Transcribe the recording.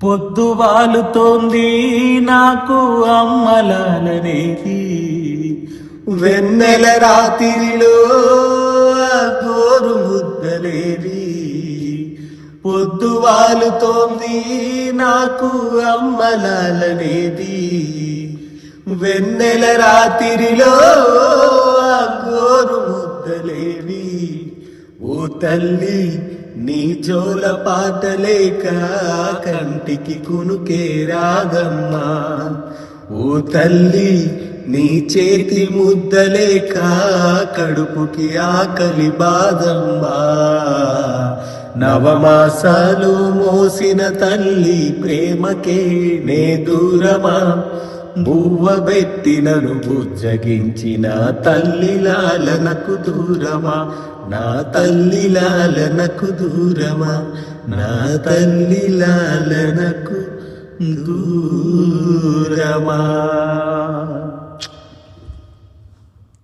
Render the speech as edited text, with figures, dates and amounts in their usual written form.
పొద్దువాలుతోంది నాకు అమ్మలాలనేది, వెన్నెల రాత్రిలో గోరు ముద్దలేది. పొద్దువాలుతోంది నాకు అమ్మలాలనేది, వెన్నెల రాత్రిలో గోరు ముద్దలేవి. ఓ తల్లి నీ జోల పాటలేక కంటికి కునుకే రాగమ్మా. ఓ తల్లి నీ చేతి ముద్దలేక కడుపుకి ఆకలి బాధమ్మా. నవమాసాలు మోసిన తల్లి ప్రేమకే నే దూరమా. బువ్వబెట్టినను బుజ్జగించిన తల్లి లాలనకు దూరమా. నా తల్లి లాలనకు దూరమా, నా తల్లి లాలనకు దూరమా.